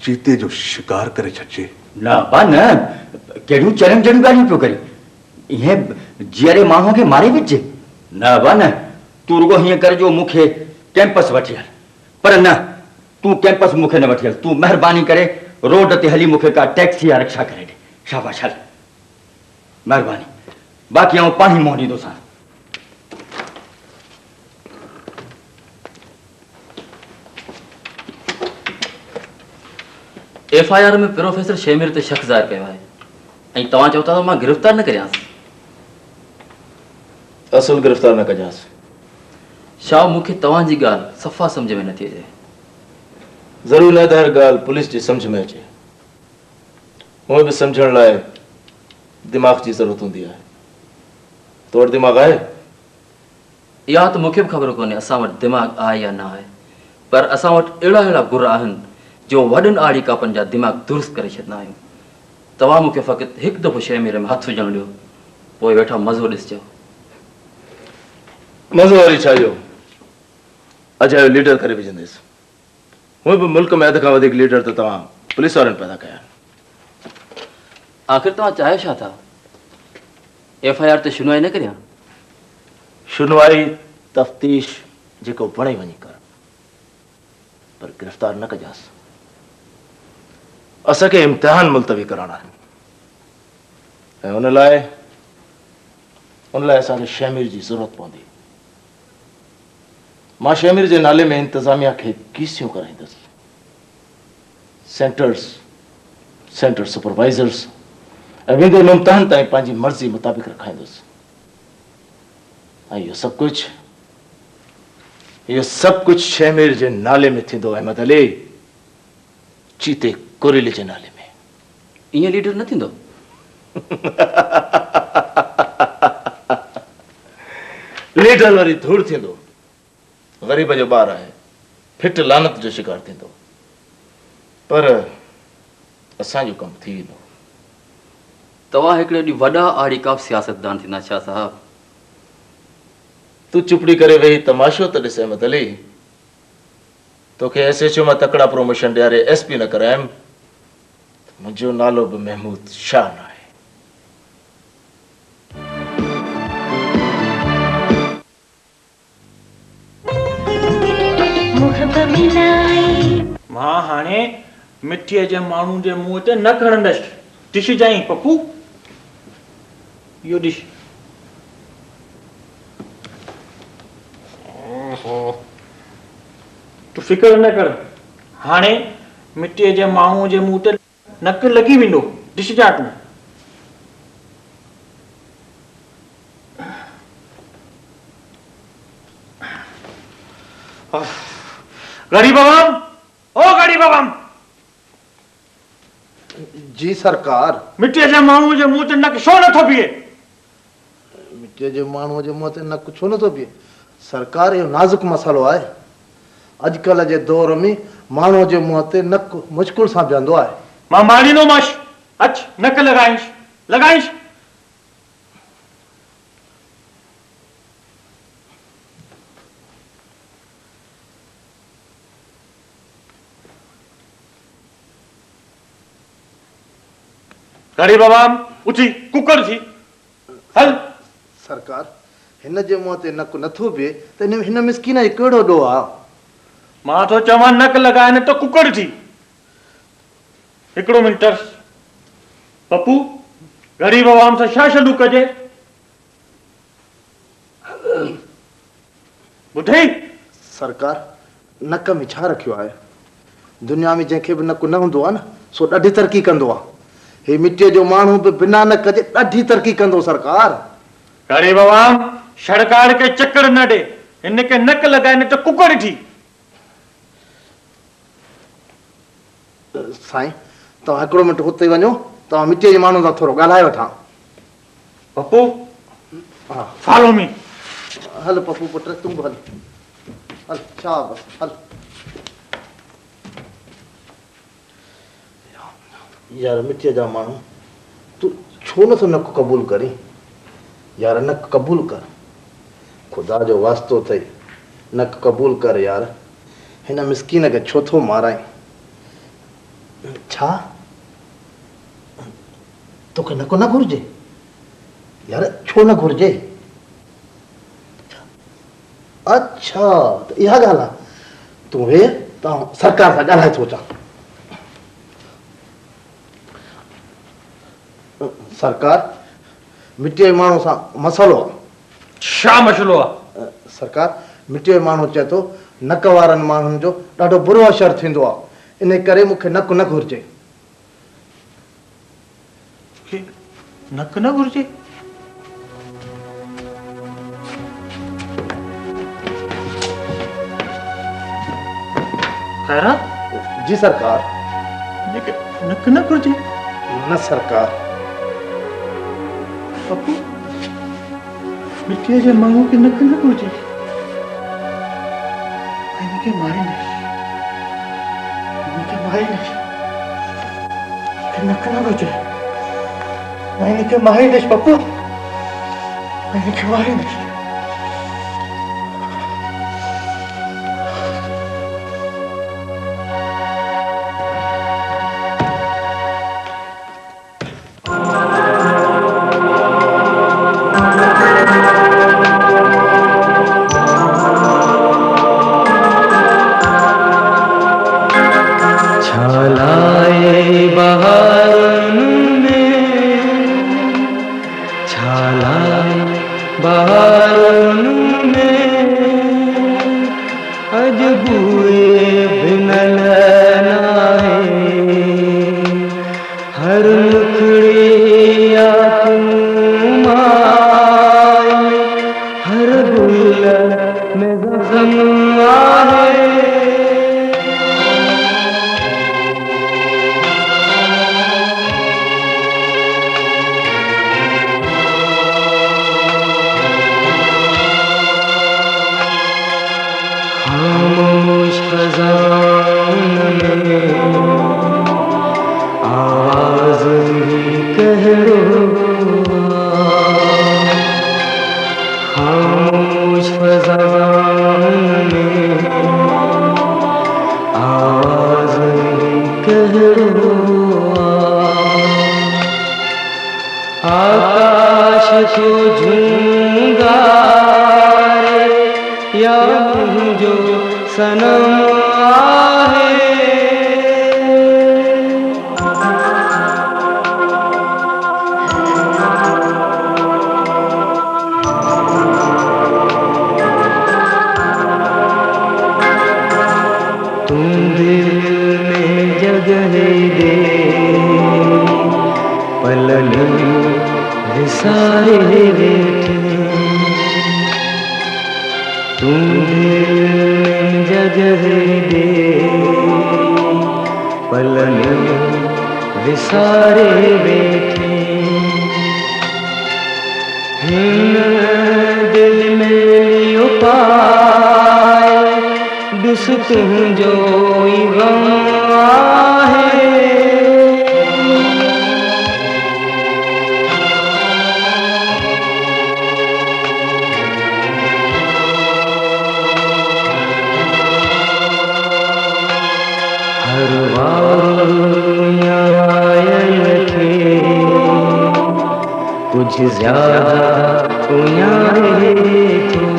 चीते जो शिकार करे छचे। ना बा न केड़ू चरम जन गालियूं पियो करे ये जीअरे माण्हू खे मारे विझे। न बा न तू रुगो हीअं कर जो मूंखे कैंपस वठी हल, पर न तू कैंपस मूंखे न वठी हल। तू महिरबानी करे रोड ते हली मूंखे का टैक्सी या रिक्शा करे ॾे। शाबाश हल महिरबानी, बाक़ी आउं पाण ई मोह ॾींदोसां। FIR में प्रोफेसर शेमिर ते शक ज़ाहिर कयो आहे ऐं तव्हां चओ था त मां गिरफ़्तार न करियांसि। असुल गिरफ़्तार न कजांसि। शाह मूंखे तव्हांजी ॻाल्हि सफ़ा सम्झ में नथी अचे। ज़रूरी न त हर ॻाल्हि पुलिस जी सम्झ में अचे, उहे बि सम्झण लाइ दिमाग़ जी ज़रूरत हूंदी आहे। तो वटि दिमाग़ आहे? इहा त मूंखे बि ख़बर कोन्हे असां वटि दिमाग़ आहे या न आहे, पर असां वटि अहिड़ा गुर आहिनि जो वॾनि आड़ी कापनि जा दिमाग़ दुरुस्त करे छॾंदा आहियूं। तव्हां मूंखे फ़क़ति हिकु दफ़ो शेमिर में हथु विझणु ॾियो, पोइ वेठा मज़ो ॾिसजो। मज़ो वरी छा जो? अजायो लीडर करे विझंदुसि। हूअं बि मुल्क में अध खां वधीक लीडर त तव्हां पुलिस वारनि पैदा कया। आख़िर तव्हां चाहियो छा था? FIR ते शुनवाई न करियां? शुनवाई तफ़्तीश जेको बणे वञी कर, पर गिरफ़्तार न कजांसि। असांखे इम्तिहान मुलतवी करणा आहिनि ऐं उन लाइ असांखे शेमिर जी ज़रूरत पवंदी। मां शेमिर जे नाले में इंतज़ामिया खे कीसियूं कराईंदुसि, सेंटर सुपरवाइज़र्स ऐं वेंदे इम्तिहान ताईं पंहिंजी मर्ज़ी मुताबिक़ रखाईंदुसि। ऐं इहो सभु कुझु शेमिर जे नाले में थींदो। अहमद अली, चीते कुरेले जे नाले में। ईअं लीडर न थींदो? लीडर वरी धूड़ थींदो, ग़रीब जो ॿारु आहे, फिट लानत जो शिकार थींदो, पर असांजो कमु थी वेंदो। तव्हां हिकिड़े ॾींहुं वॾा आड़ी का सियासतदान थींदा शाह साहब। तू चुपड़ी करे वेही तमाशो त ॾिस अहमद अली। तोखे SHO मां तकड़ा प्रमोशन ॾियारे SP न करायमि, मुंहिंजो नालो बि महमूद शाह न आहे। मां हाणे मिठीअ जे माण्हू जे मुंहं ते न खणंदसि। डिश जाई पप्पू, इहो डिश। तूं फिकर न कर, हाणे मिठीअ जे माण्हू जे मुंहं ते नक लॻी वेंदो डिश जाट में। गरीब आवाम, ओ गरीब आवाम। जी सरकार। मिठीअ जे माण्हू जे मुंहं ते नक छो नथो बीहे? मिठीअ जे माण्हू जे मुंहं ते नक छो नथो बीहे? सरकार, इहो नाज़ुक मसालो आहे। अॼुकल्ह जे दौर में माण्हू जे मुंहं ते नक मुश्किल सां बीहंदो आहे। मां मारींदोमांसि, अच नक लॻाइंसि, लॻाइंसि। गरीब आवाम उथी कुकर थी हल। सरकार, हिन जे मुंहं ते नक नथो बीहे त हिन मिसकीन जो कहिड़ो ॾोह आहे? मां तो चवां नक लॻाए न त कुकर थी। हिकिड़ो मिंट पप्पू, गरीब आवाम सां छा छॾू कजे? ॿुधई? सरकार, नक में छा रखियो आहे? दुनिया में जंहिंखे बि नक न हूंदो आहे न, सो ॾाढी तरक़ी कंदो आहे। हे मिटीअ जो माण्हू बि बिना नक जे ॾाढी तरक़ी कंदो। सरकार, गरीब आवाम सरकार के चक्कर न ॾे, हिन खे नक लॻाए न त कुकर थी। साईं, तव्हां हिकिड़ो मिंट हुते वञो, तव्हां मिटीअ जे माण्हू सां थोरो ॻाल्हाए वठां। पप्पू, हा, फॉलो मी। हल पप्पू पुट, तूं बि हल। हल, शाबाश, हल। यार मिटीअ जा माण्हू, तूं छो नथो नक क़बूल करी? यार नक क़बूल कर, ख़ुदा जो वास्तो अथई, नक क़बूल कर यार। हिन मिसकीन खे छो थो माराई? छा तोखे नको न घुरिजे यार छो न घुरिजे अच्छा त इहा ॻाल्हि आहे तूं वे त सरकार सां ॻाल्हाए थो अचां सरकार मिटीअ जे माण्हू सां मसइलो आहे छा मसइलो आहे सरकार मिटीअ जो माण्हू चए थो नक वारनि माण्हुनि जो ॾाढो बुरो असरु थींदो आहे इन करे मूंखे नकु न घुरिजे नक न घुरिजे खैरात जी सरकार नक न घुरिजे न सरकार पप्पू मिटीअ जे माण्हू खे नक न घुरिजे हिनखे मारींदे नक न घुरिजे हिनखे मारींदुसि पप्पू हिनखे मारींदुसि कुछ ज्यादा न्याय थो